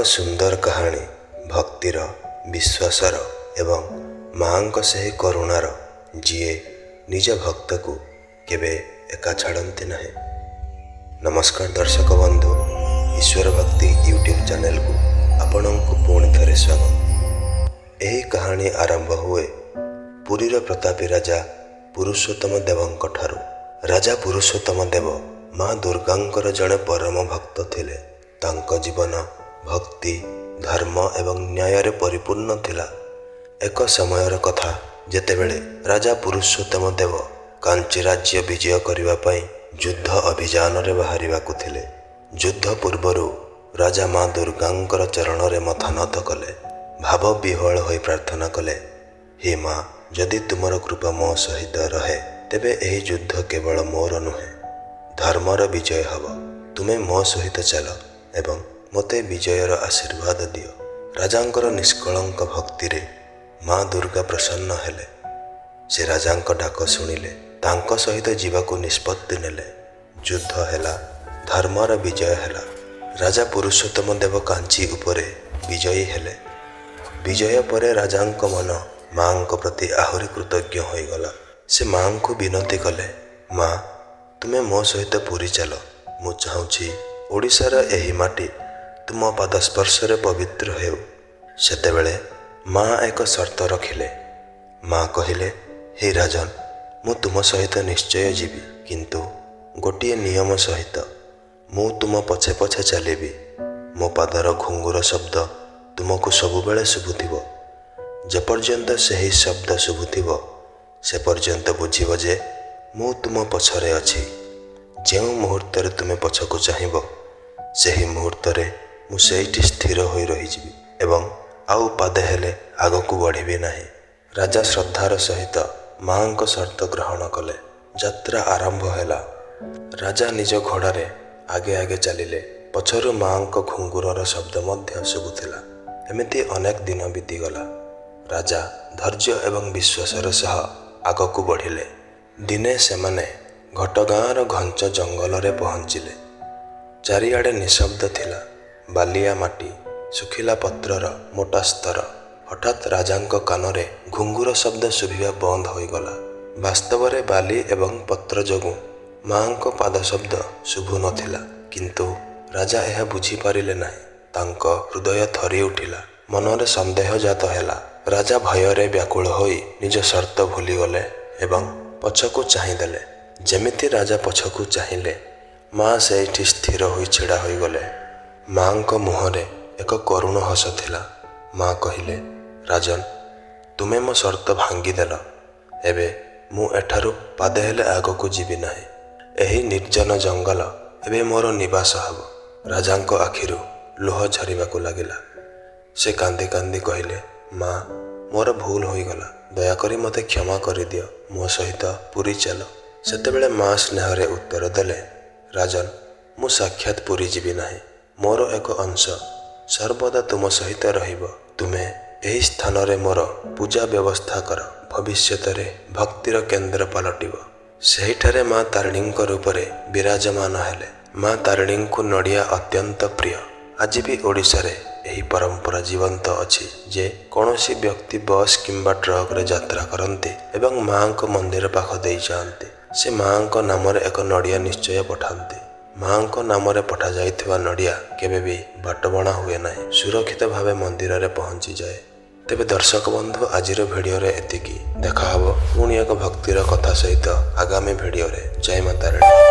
ସୁନ୍ଦର କାହାଣୀ ଭକ୍ତିର, ବିଶ୍ୱାସର ଏବଂ ମାଙ୍କ ସେହି କରୁଣାର, ଯିଏ ନିଜ ଭକ୍ତକୁ କେବେ ଏକା ଛାଡ଼ନ୍ତି ନାହିଁ। ନମସ୍କାର ଦର୍ଶକ ବନ୍ଧୁ, ଈଶ୍ୱର ଭକ୍ତି ୟୁଟ୍ୟୁବ୍ ଚ୍ୟାନେଲକୁ ଆପଣଙ୍କୁ ପୁଣି ଥରେ ସ୍ୱାଗତ। ଏହି କାହାଣୀ ଆରମ୍ଭ ହୁଏ ପୁରୀର ପ୍ରତାପୀ ରାଜା ପୁରୁଷୋତ୍ତମ ଦେବଙ୍କ ଠାରୁ। ରାଜା ପୁରୁଷୋତ୍ତମ ଦେବ ମା ଦୁର୍ଗାଙ୍କର ଜଣେ ପରମ ଭକ୍ତ ଥିଲେ। ତାଙ୍କ ଜୀବନ ଭକ୍ତି, ଧର୍ମ ଏବଂ ନ୍ୟାୟରେ ପରିପୂର୍ଣ୍ଣ ଥିଲା। ଏକ ସମୟର କଥା, ଯେତେବେଳେ ରାଜା ପୁରୁଷୋତ୍ତମ ଦେବ କାଞ୍ଚି ରାଜ୍ୟ ବିଜୟ କରିବା ପାଇଁ ଯୁଦ୍ଧ ଅଭିଯାନରେ ବାହାରିବାକୁ ଥିଲେ। ଯୁଦ୍ଧ ପୂର୍ବରୁ ରାଜା ମା ଦୁର୍ଗାଙ୍କର ଚରଣରେ ମଥା ନତ କଲେ। ଭାବ ବିହ୍ୱଳ ହୋଇ ପ୍ରାର୍ଥନା କଲେ, ହେ ମା, ଯଦି ତୁମର କୃପା ମୋ ସହିତ ରହେ, ତେବେ ଏହି ଯୁଦ୍ଧ କେବଳ ମୋର ନୁହେଁ, ଧର୍ମର ବିଜୟ ହେବ। ତୁମେ ମୋ ସହିତ ଚାଲ ଏବଂ ମୋତେ ବିଜୟର ଆଶୀର୍ବାଦ ଦିଅ। ରାଜାଙ୍କର ନିଷ୍କଳଙ୍କ ଭକ୍ତିରେ ମା ଦୁର୍ଗା ପ୍ରସନ୍ନ ହେଲେ। ସେ ରାଜାଙ୍କ ଡାକ ଶୁଣିଲେ, ତାଙ୍କ ସହିତ ଯିବାକୁ ନିଷ୍ପତ୍ତି ନେଲେ। ଯୁଦ୍ଧ ହେଲା, ଧର୍ମର ବିଜୟ ହେଲା। ରାଜା ପୁରୁଷୋତ୍ତମ ଦେବ କାଞ୍ଚି ଉପରେ ବିଜୟୀ ହେଲେ। ବିଜୟ ପରେ ରାଜାଙ୍କ ମନ ମାଙ୍କ ପ୍ରତି ଆହୁରି କୃତଜ୍ଞ ହୋଇଗଲା। ସେ ମାଙ୍କୁ ବିନତି କଲେ, ମା, ତୁମେ ମୋ ସହିତ ପୁରୀ ଚାଲ। ମୁଁ ଚାହୁଁଛି ଓଡ଼ିଶାର ଏହି ମାଟି ତୁମ ପାଦ ସ୍ପର୍ଶରେ ପବିତ୍ର ହେଉ। ସେତେବେଳେ ମା ଏକ ସର୍ତ୍ତ ରଖିଲେ। ମା କହିଲେ, ହେ ରାଜନ, ମୁଁ ତୁମ ସହିତ ନିଶ୍ଚୟ ଯିବି, କିନ୍ତୁ ଗୋଟିଏ ନିୟମ ସହିତ। ମୁଁ ତୁମ ପଛେ ପଛେ ଚାଲିବି। ମୋ ପାଦର ଘୁଙ୍ଗୁର ଶବ୍ଦ ତୁମକୁ ସବୁବେଳେ ଶୁଭୁଥିବ। ଯେପର୍ଯ୍ୟନ୍ତ ସେହି ଶବ୍ଦ ଶୁଭୁଥିବ, ସେ ପର୍ଯ୍ୟନ୍ତ ବୁଝିବ ଯେ ମୁଁ ତୁମ ପଛରେ ଅଛି। ଯେଉଁ ମୁହୂର୍ତ୍ତରେ ତୁମେ ପଛକୁ ଚାହିଁବ, ସେହି ମୁହୂର୍ତ୍ତରେ ମୁଁ ସେଇଠି ସ୍ଥିର ହୋଇ ରହିଯିବି ଏବଂ ଆଉ ପାଦେ ହେଲେ ଆଗକୁ ବଢ଼ିବି ନାହିଁ। ରାଜା ଶ୍ରଦ୍ଧାର ସହିତ ମାଙ୍କ ସର୍ତ୍ତ ଗ୍ରହଣ କଲେ। ଯାତ୍ରା ଆରମ୍ଭ ହେଲା। ରାଜା ନିଜ ଘୋଡ଼ାରେ ଆଗେ ଆଗେ ଚାଲିଲେ। ପଛରୁ ମାଙ୍କ ଘୁଙ୍ଗୁରର ଶବ୍ଦ ମଧ୍ୟ ଶୁଭୁଥିଲା। ଏମିତି ଅନେକ ଦିନ ବିତିଗଲା। ରାଜା ଧୈର୍ଯ୍ୟ ଏବଂ ବିଶ୍ୱାସର ସହ ଆଗକୁ ବଢ଼ିଲେ। ଦିନେ ସେମାନେ ଘଟଗାଁର ଘଞ୍ଚ ଜଙ୍ଗଲରେ ପହଞ୍ଚିଲେ। ଚାରିଆଡ଼େ ନିଶବ୍ଦ ଥିଲା। ବାଲିଆ ମାଟି, ଶୁଖିଲା ପତ୍ରର ମୋଟା ସ୍ତର। ହଠାତ୍ ରାଜାଙ୍କ କାନରେ ଘୁଙ୍ଗୁର ଶବ୍ଦ ଶୁଭିବା ବନ୍ଦ ହୋଇଗଲା। ବାସ୍ତବରେ ବାଲି ଏବଂ ପତ୍ର ଯୋଗୁଁ ମାଙ୍କ ପାଦ ଶବ୍ଦ ଶୁଭୁ ନଥିଲା, କିନ୍ତୁ ରାଜା ଏହା ବୁଝିପାରିଲେ ନାହିଁ। ତାଙ୍କ ହୃଦୟ ଥରି ଉଠିଲା, ମନରେ ସନ୍ଦେହ ଜାତ ହେଲା। ରାଜା ଭୟରେ ବ୍ୟାକୁଳ ହୋଇ ନିଜ ସର୍ତ୍ତ ଭୁଲିଗଲେ ଏବଂ ପଛକୁ ଚାହିଁଦେଲେ। ଯେମିତି ରାଜା ପଛକୁ ଚାହିଁଲେ, ମା ସେଇଠି ସ୍ଥିର ହୋଇ ଛିଡ଼ା ହୋଇଗଲେ। ମାଙ୍କ ମୁହଁରେ ଏକ କରୁଣ ହସ ଥିଲା। ମା କହିଲେ, ରାଜନ, ତୁମେ ମୋ ସର୍ତ୍ତ ଭାଙ୍ଗିଦେଲ। ଏବେ ମୁଁ ଏଠାରୁ ପାଦେ ହେଲେ ଆଗକୁ ଯିବି ନାହିଁ। ଏହି ନିର୍ଜନ ଜଙ୍ଗଲ ଏବେ ମୋର ନିବାସ ହେବ। ରାଜାଙ୍କ ଆଖିରୁ ଲୁହ ଝରିବାକୁ ଲାଗିଲା। ସେ କାନ୍ଦି କାନ୍ଦି କହିଲେ, ମା, ମୋର ଭୁଲ ହୋଇଗଲା। ଦୟାକରି ମୋତେ କ୍ଷମା କରିଦିଅ। ମୋ ସହିତ ପୁରୀ ଚାଲ। ସେତେବେଳେ ମା ସ୍ନେହରେ ଉତ୍ତର ଦେଲେ, ରାଜନ, ମୁଁ ସାକ୍ଷାତ ପୁରୀ ଯିବି ନାହିଁ। ମୋର ଏକ ଅଂଶ ସର୍ବଦା ତୁମ ସହିତ ରହିବ। ତୁମେ ଏହି ସ୍ଥାନରେ ମୋର ପୂଜା ବ୍ୟବସ୍ଥା କର। ଭବିଷ୍ୟତରେ ଭକ୍ତିର କେନ୍ଦ୍ର ପାଲଟିବ। ସେହିଠାରେ ମା ତାରିଣୀଙ୍କ ରୂପରେ ବିରାଜମାନ ହେଲେ। ମା ତାରିଣୀଙ୍କୁ ନଡ଼ିଆ ଅତ୍ୟନ୍ତ ପ୍ରିୟ। ଆଜି ବି ଓଡ଼ିଶାରେ ଏହି ପରମ୍ପରା ଜୀବନ୍ତ ଅଛି ଯେ କୌଣସି ବ୍ୟକ୍ତି ବସ୍ କିମ୍ବା ଟ୍ରକରେ ଯାତ୍ରା କରନ୍ତି ଏବଂ ମାଙ୍କ ମନ୍ଦିର ପାଖ ଦେଇ ଯାଆନ୍ତି, ସେ ମାଙ୍କ ନାମରେ ଏକ ନଡ଼ିଆ ନିଶ୍ଚୟ ପଠାନ୍ତି। ମାଙ୍କ ନାମରେ ପଠାଯାଇଥିବା ନଡ଼ିଆ କେବେ ବି ବାଟବଣା ହୁଏ ନାହିଁ, ସୁରକ୍ଷିତ ଭାବେ ମନ୍ଦିରରେ ପହଞ୍ଚିଯାଏ। ତେବେ ଦର୍ଶକ ବନ୍ଧୁ, ଆଜିର ଭିଡ଼ିଓରେ ଏତିକି। ଦେଖା ହେବ ପୁଣି ଏକ ଭକ୍ତିର କଥା ସହିତ ଆଗାମୀ ଭିଡ଼ିଓରେ। ଜୟ ମା ତାରିଣୀ।